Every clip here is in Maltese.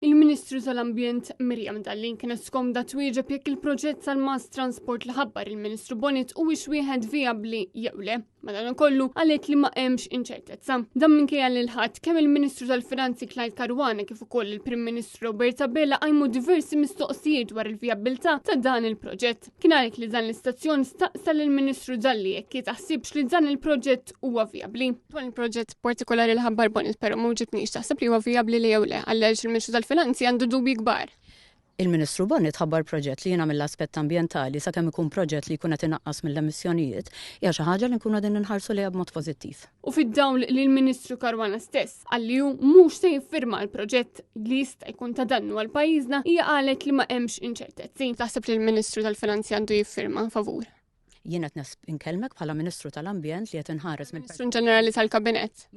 Il-Ministru tal-Ambjent Miriam Dallin kienet skomda twieġeb jekk il-proġett tal-mass transport li ħabbar il-Ministru Bonnet huwiex wieħed vijabbli jew le. Madankollu għalet li ma hemmx inċertezza. Dan minkejja lil ħadd kemm il-Ministru tal-Finanzi Clyde Caruana kif ukoll il-Prim Ministru Roberta Bella għajmu diversi mistoqsijiet dwar il-vijabbiltà ta' dan il-proġett. Kien għalhekk li dan l-istazzjon staqsal il-Ministru Dalli jekk jitaħsibx li dan il-proġett huwa vijabbli. Dwar il-proġett partikolari li ħabbar Bonnet però ma ġibniex taħseb li huwa vijabbli li jew le għaliex il-Ministru tal-Finanzi għandu dubi kbar. Il-Ministru Bonnet ħabbar proġett li jiena mill-aspett ambjentali sakemm ikun proġett li jkun qed inaqqas mill-emissjonijiet hija xi ħaġa li nkunu qegħdin inħarsu lejha b'mod pożittiv. U fid-dawl li l-Ministru Caruana stess għalli hu mhux se jiffirma l-proġett li jista' jkun ta' dannu għal pajjiżna hija qalet li ma hemmx inċertezzi. Taħseb li l-Ministru tal-Finanzi għandu jiffirma favur? Jien qed inkellmek bħala Ministru tal-Ambjent li qed inħares mill-Ministru Ġenerali tal-Kabinett.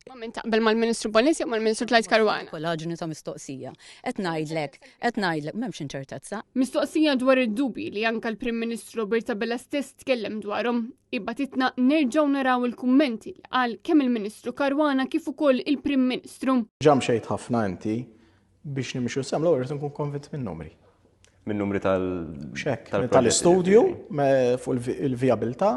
Ma min taqbel mal-Ministru Bonnet jew mal-Ministru Clyde Caruana? Kollaġuni ta' mistoqsija. Qed ngħidlek m'hemmx inċertezza. Mistoqsija dwar id-dubi li anke l-Prim Ministru Roberta Bella stess tkellem dwarhom. Ibatitna nerġgħu naraw il-kummenti li qal kemm il-Ministru Caruana kif ukoll il-Prim Ministru. Ġam xejn ħafna inti biex nimxu sem l-ewwel nkun konvint min-numri. Min-numri tal-istudju fuq il-vijabilità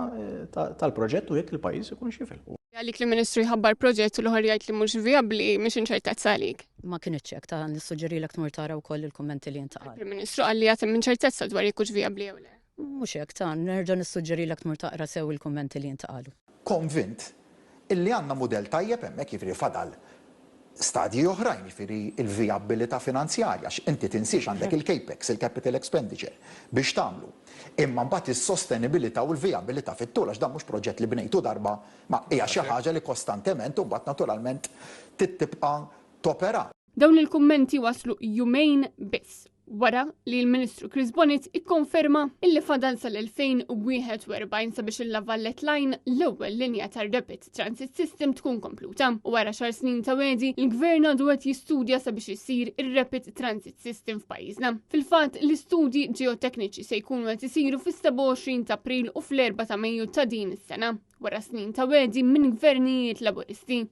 tal-proġett u jekk il-pajjiż ikun xifel. Għalik li ministru jħabbar proġett u l-ħor jgħid li mhux vijabbli mhix inċertezza għalik. Ma kienx hekk ta' nissuġġerilek tmur tara wkoll il-kummenti li intqal. Il-Ministru qal li għatem inċertezza dwar jekk hux vijabbli jew le. Mhux hekk ta' nerġa' nissuġġerilek tmur taqra sew il-kummenti li intqalu. Konvint illi għandna mudell tajjeb hemmhekk jiġri fadal stadji oħrajn jiġifieri il-vijabilità finanzjarja x'inti tinsiex għandek il-capex, il-capital expenditure biex tagħmlu. Imma mbagħad is-sostenibilità u l-vijabilità fit-tul għax dan mhux proġett li bnejtu darba ma hija xi ħaġa li kostantement u mbagħad naturalment tibqa' topera. Dawn il-kummenti waslu jumejn biss wara li l-Ministru Chris Bonnet ikkonferma illi fadal sal-2041 sabiex il-Lavallet Line l-ewwel linja tar-Rapid Transit System tkun kompluta. U wara xar snin ta' wedi, il-Gvern għadu qed jistudja sabiex isir ir-Rapid Transit System f'pajjiżna. Fil-fatt, l-istudji ġeotekniċi se jkunu qed isiru fis-27 ta' April u fl-4 ta' Mejju ta' din is-sena, wara snin ta' wedi minn gvernijiet laburisti.